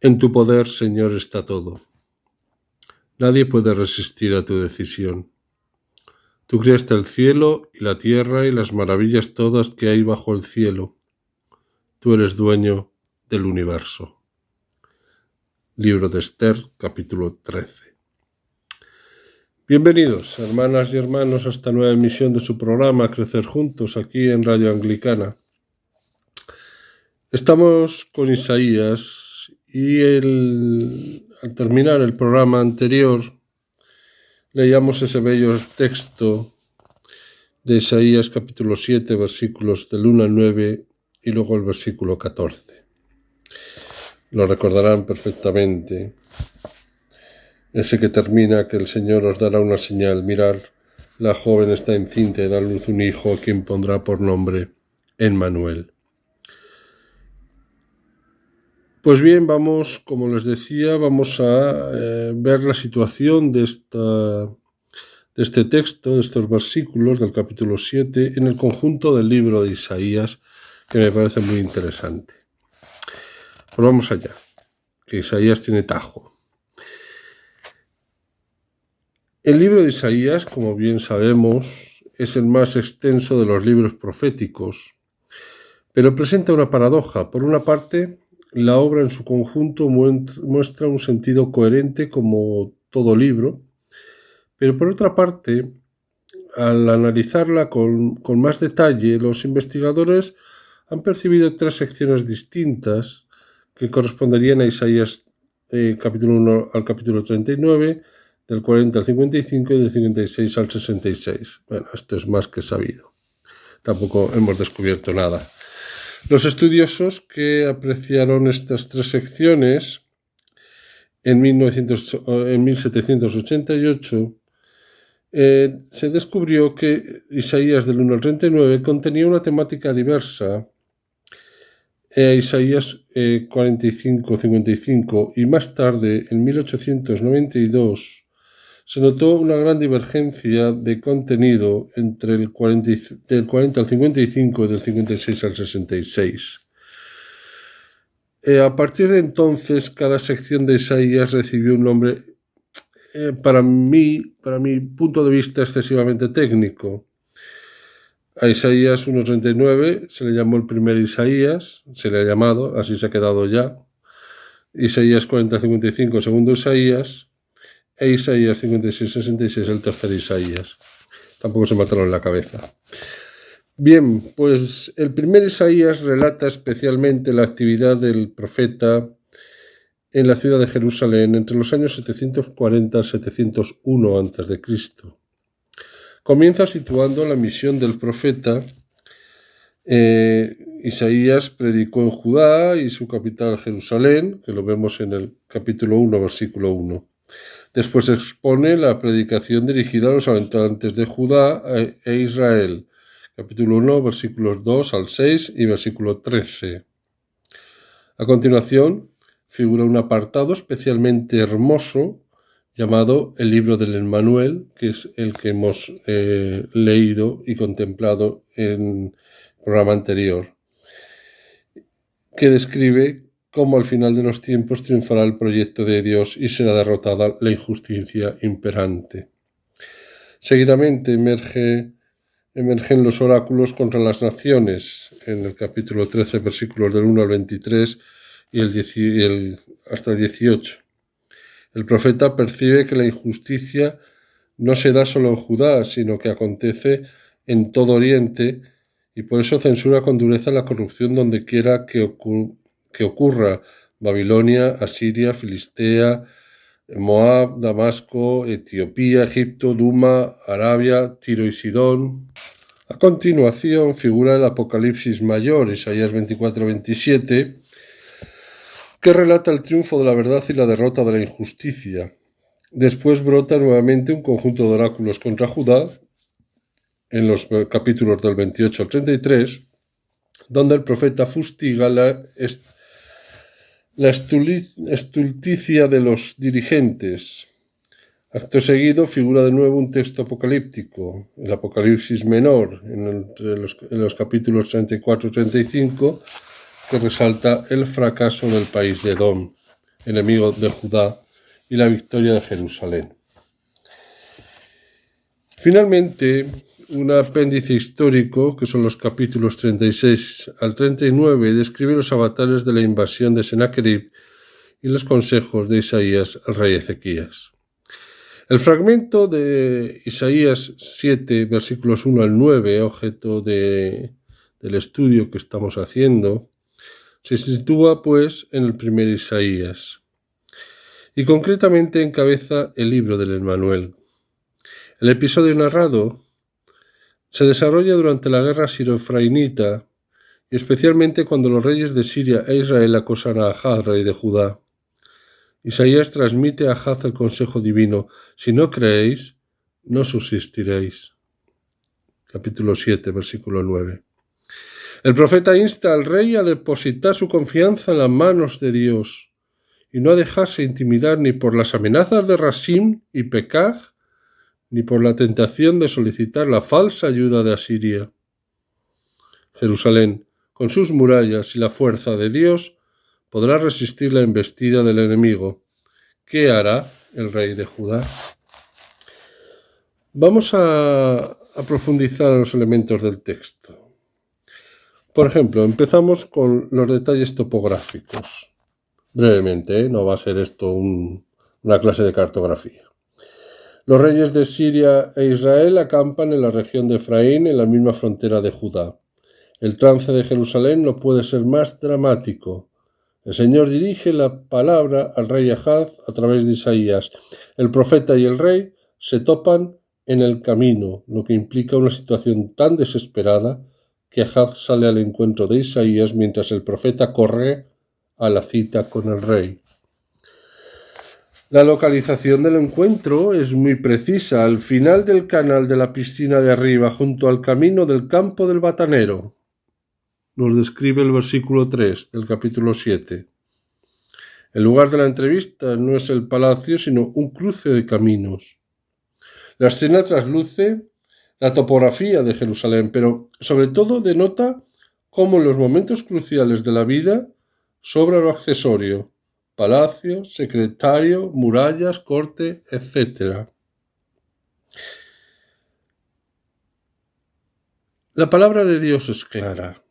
En tu poder, Señor, está todo. Nadie puede resistir a tu decisión. Tú creaste el cielo y la tierra y las maravillas todas que hay bajo el cielo. Tú eres dueño del universo. Libro de Esther, capítulo 13. Bienvenidos, hermanas y hermanos, a esta nueva emisión de su programa Crecer Juntos, aquí en Radio Anglicana. Estamos con Isaías y al terminar el programa anterior leíamos ese bello texto de Isaías capítulo 7, versículos del 1 al 9 y luego el versículo 14. Lo recordarán perfectamente. Ese que termina que el Señor os dará una señal. Mirad, la joven está encinta y da a luz un hijo a quien pondrá por nombre Emmanuel. Pues bien, como les decía, vamos a ver la situación de este texto, de estos versículos del capítulo 7, en el conjunto del libro de Isaías, que me parece muy interesante. Pues vamos allá, que Isaías tiene tajo. El libro de Isaías, como bien sabemos, es el más extenso de los libros proféticos, pero presenta una paradoja. Por una parte, la obra en su conjunto muestra un sentido coherente como todo libro, pero por otra parte, al analizarla con más detalle, los investigadores han percibido tres secciones distintas que corresponderían a Isaías capítulo 1 al capítulo 39, del 40 al 55 y del 56 al 66. Bueno, esto es más que sabido. Tampoco hemos descubierto nada. Los estudiosos que apreciaron estas tres secciones en 1788 se descubrió que Isaías del 1 al 39 contenía una temática diversa a Isaías 45-55 y más tarde, en 1892, se notó una gran divergencia de contenido entre del 40 al 55 y del 56 al 66. A partir de entonces, cada sección de Isaías recibió un nombre, para mi punto de vista, excesivamente técnico. A Isaías 1.39 se le llamó el primer Isaías, se le ha llamado, así se ha quedado ya. Isaías 40-55, segundo Isaías, e Isaías 56-66, el tercer Isaías. Tampoco se mataron la cabeza. Bien, pues el primer Isaías relata especialmente la actividad del profeta en la ciudad de Jerusalén entre los años 740 y 701 a.C. Comienza situando la misión del profeta. Isaías predicó en Judá y su capital Jerusalén, que lo vemos en el capítulo 1, versículo 1. Después expone la predicación dirigida a los habitantes de Judá e Israel, capítulo 1, versículos 2 al 6 y versículo 13. A continuación, figura un apartado especialmente hermoso llamado el libro del Emmanuel, que es el que hemos leído y contemplado en el programa anterior, que describe cómo al final de los tiempos triunfará el proyecto de Dios y será derrotada la injusticia imperante. Seguidamente emergen los oráculos contra las naciones, en el capítulo 13, versículos del 1 al 23 y hasta el 18. El profeta percibe que la injusticia no se da solo en Judá, sino que acontece en todo Oriente, y por eso censura con dureza la corrupción donde quiera que ocurra: Babilonia, Asiria, Filistea, Moab, Damasco, Etiopía, Egipto, Duma, Arabia, Tiro y Sidón. A continuación figura el Apocalipsis mayor, Isaías 24-27, que relata el triunfo de la verdad y la derrota de la injusticia. Después brota nuevamente un conjunto de oráculos contra Judá, en los capítulos del 28 al 33, donde el profeta fustiga la estulticia de los dirigentes. Acto seguido figura de nuevo un texto apocalíptico, el Apocalipsis menor, en los capítulos 34 y 35, que resalta el fracaso del país de Edom. enemigo de Judá, y la victoria de Jerusalén. Finalmente, un apéndice histórico, que son los capítulos 36 al 39, describe los avatares de la invasión de Sennacherib y los consejos de Isaías al rey Ezequías. El fragmento de Isaías 7, versículos 1 al 9, objeto del estudio que estamos haciendo, se sitúa pues en el primer Isaías y concretamente encabeza el libro del Emmanuel. El episodio narrado se desarrolla durante la guerra siro-efraimita y especialmente cuando los reyes de Siria e Israel acosan a Ahaz, rey de Judá. Isaías transmite a Ahaz el consejo divino: si no creéis, no subsistiréis. Capítulo 7, versículo 9. El profeta insta al rey a depositar su confianza en las manos de Dios y no a dejarse intimidar ni por las amenazas de Rasim y Pekaj, ni por la tentación de solicitar la falsa ayuda de Asiria. Jerusalén, con sus murallas y la fuerza de Dios, podrá resistir la embestida del enemigo. ¿Qué hará el rey de Judá? Vamos a profundizar en los elementos del texto. Por ejemplo, empezamos con los detalles topográficos. Brevemente, no va a ser esto una clase de cartografía. Los reyes de Siria e Israel acampan en la región de Efraín, en la misma frontera de Judá. El trance de Jerusalén no puede ser más dramático. El Señor dirige la palabra al rey Ahaz a través de Isaías. El profeta y el rey se topan en el camino, lo que implica una situación tan desesperada que Ahaz sale al encuentro de Isaías mientras el profeta corre a la cita con el rey. La localización del encuentro es muy precisa, al final del canal de la piscina de arriba, junto al camino del campo del batanero. Nos describe el versículo 3 del capítulo 7. El lugar de la entrevista no es el palacio, sino un cruce de caminos. La escena trasluce la topografía de Jerusalén, pero sobre todo denota cómo en los momentos cruciales de la vida sobra lo accesorio: palacio, secretario, murallas, corte, etc. La palabra de Dios es clara.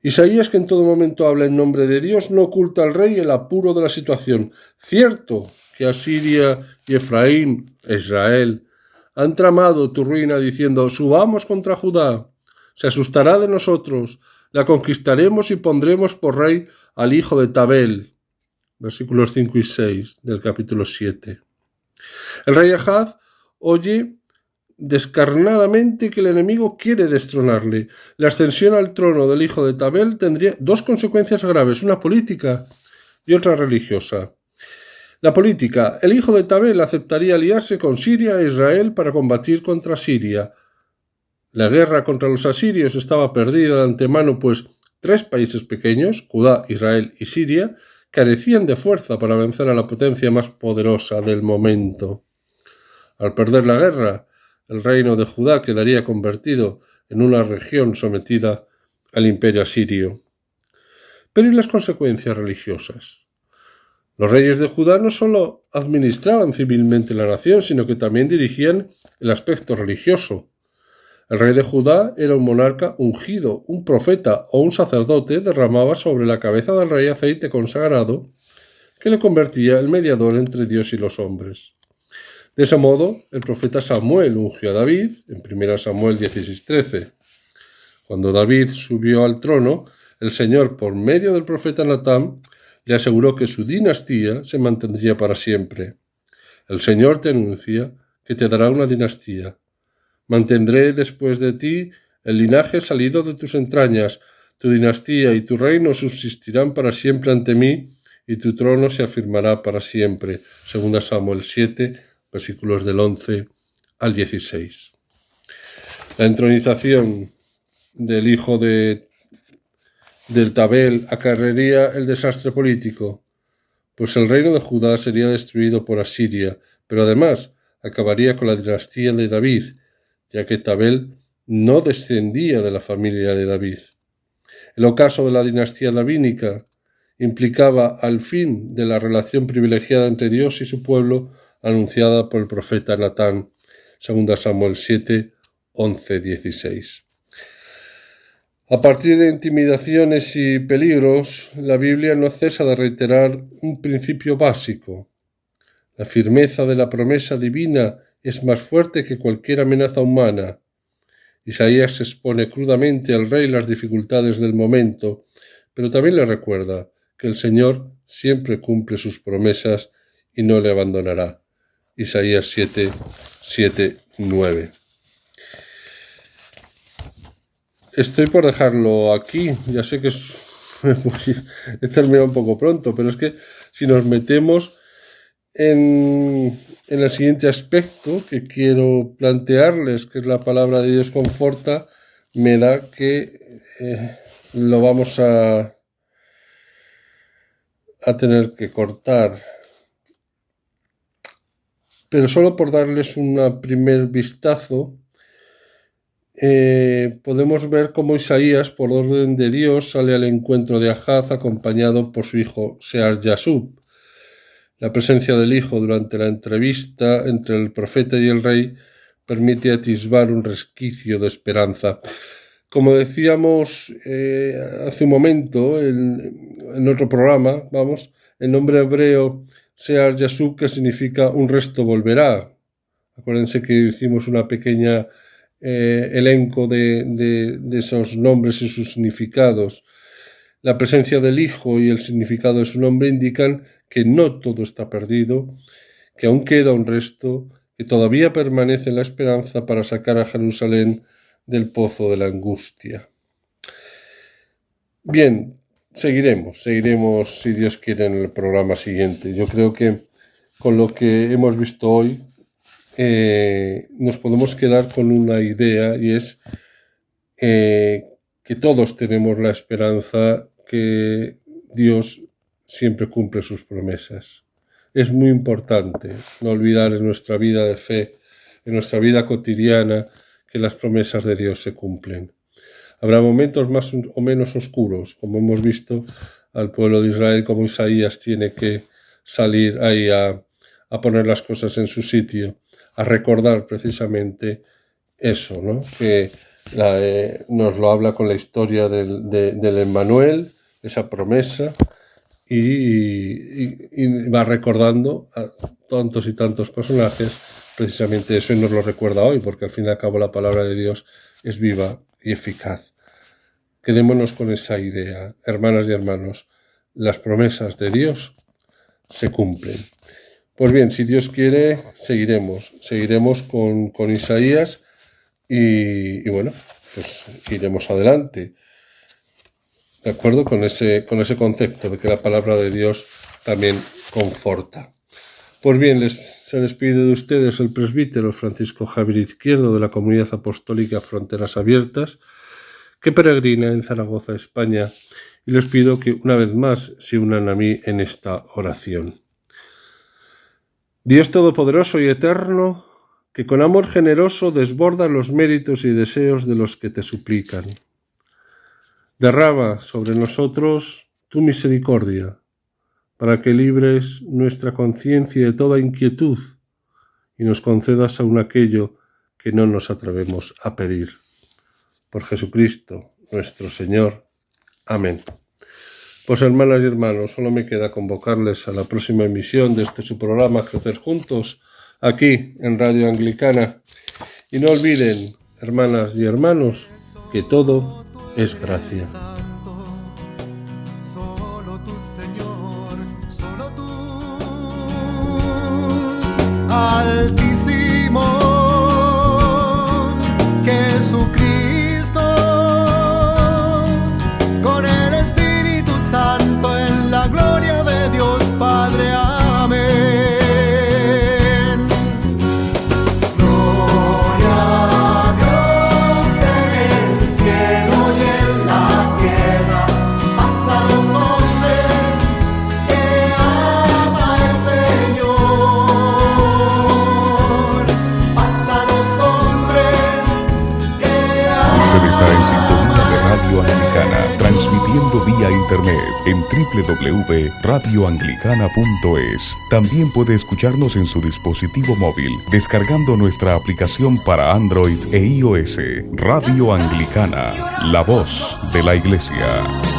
Isaías, que en todo momento habla en nombre de Dios, no oculta al rey el apuro de la situación. Cierto que Asiria y Efraín, Israel, han tramado tu ruina diciendo: subamos contra Judá, se asustará de nosotros, la conquistaremos y pondremos por rey al hijo de Tabel. Versículos 5 y 6 del capítulo 7. El rey Ahaz oye descarnadamente que el enemigo quiere destronarle. La ascensión al trono del hijo de Tabel tendría dos consecuencias graves, una política y otra religiosa. La política: el hijo de Tabel aceptaría aliarse con Siria e Israel para combatir contra Siria. La guerra contra los asirios estaba perdida de antemano, pues tres países pequeños, Judá, Israel y Siria, carecían de fuerza para vencer a la potencia más poderosa del momento. Al perder la guerra, el reino de Judá quedaría convertido en una región sometida al imperio asirio. Pero ¿y las consecuencias religiosas? Los reyes de Judá no solo administraban civilmente la nación, sino que también dirigían el aspecto religioso. El rey de Judá era un monarca ungido, un profeta o un sacerdote derramaba sobre la cabeza del rey aceite consagrado que le convertía en mediador entre Dios y los hombres. De ese modo, el profeta Samuel ungió a David, en 1 Samuel 16:13. Cuando David subió al trono, el Señor, por medio del profeta Natán, le aseguró que su dinastía se mantendría para siempre. El Señor te anuncia que te dará una dinastía. Mantendré después de ti el linaje salido de tus entrañas. Tu dinastía y tu reino subsistirán para siempre ante mí, y tu trono se afirmará para siempre. 2 Samuel 7, versículos del 11 al 16. La entronización del hijo del Tabel acarrearía el desastre político, pues el reino de Judá sería destruido por Asiria, pero además acabaría con la dinastía de David, ya que Tabel no descendía de la familia de David. El ocaso de la dinastía davídica implicaba al fin de la relación privilegiada entre Dios y su pueblo anunciada por el profeta Natán, 2 Samuel 7, 11, 16. A partir de intimidaciones y peligros, la Biblia no cesa de reiterar un principio básico. La firmeza de la promesa divina es más fuerte que cualquier amenaza humana. Isaías expone crudamente al rey las dificultades del momento, pero también le recuerda que el Señor siempre cumple sus promesas y no le abandonará. Isaías 7, 7, 9. Estoy por dejarlo aquí. Ya sé que he terminado un poco pronto, pero es que si nos metemos en el siguiente aspecto que quiero plantearles, que es la palabra de Dios conforta, me da que lo vamos a tener que cortar. Pero solo por darles un primer vistazo, podemos ver cómo Isaías, por orden de Dios, sale al encuentro de Ahaz acompañado por su hijo Sear-Yashub. La presencia del hijo durante la entrevista entre el profeta y el rey permite atisbar un resquicio de esperanza. Como decíamos hace un momento en otro programa, el nombre hebreo Sear-Yashub, que significa un resto volverá. Acuérdense que hicimos una pequeña elenco de esos nombres y sus significados. La presencia del hijo y el significado de su nombre indican que no todo está perdido, que aún queda un resto, que todavía permanece la esperanza para sacar a Jerusalén del pozo de la angustia. Bien, seguiremos si Dios quiere en el programa siguiente. Yo creo que con lo que hemos visto hoy nos podemos quedar con una idea, y es que todos tenemos la esperanza que Dios siempre cumple sus promesas. Es muy importante no olvidar en nuestra vida de fe, en nuestra vida cotidiana, que las promesas de Dios se cumplen. Habrá momentos más o menos oscuros, como hemos visto al pueblo de Israel, como Isaías tiene que salir ahí a poner las cosas en su sitio, a recordar precisamente eso, ¿no? Que nos lo habla con la historia del Emmanuel, esa promesa, y va recordando a tantos y tantos personajes precisamente eso, y nos lo recuerda hoy, porque al fin y al cabo la palabra de Dios es viva y eficaz. Quedémonos con esa idea, hermanas y hermanos, las promesas de Dios se cumplen. Pues bien, si Dios quiere, seguiremos con Isaías y bueno, pues iremos adelante. ¿De acuerdo? Con ese concepto de que la palabra de Dios también conforta. Pues bien, se despide de ustedes el presbítero Francisco Javier Izquierdo de la Comunidad Apostólica Fronteras Abiertas, que peregrina en Zaragoza, España, y les pido que una vez más se unan a mí en esta oración. Dios Todopoderoso y Eterno, que con amor generoso desborda los méritos y deseos de los que te suplican. Derrama sobre nosotros tu misericordia, para que libres nuestra conciencia de toda inquietud y nos concedas aún aquello que no nos atrevemos a pedir. Por Jesucristo, nuestro Señor. Amén. Pues hermanas y hermanos, solo me queda convocarles a la próxima emisión de su programa Crecer Juntos, aquí en Radio Anglicana. Y no olviden, hermanas y hermanos, que todo es gracia. Solo tú, Señor, solo tú, Altísimo, Jesucristo, con el Espíritu Santo en la gloria de Dios Padre. Amén. en www.radioanglicana.es. También puede escucharnos en su dispositivo móvil descargando nuestra aplicación para Android e iOS. Radio Anglicana, la voz de la Iglesia.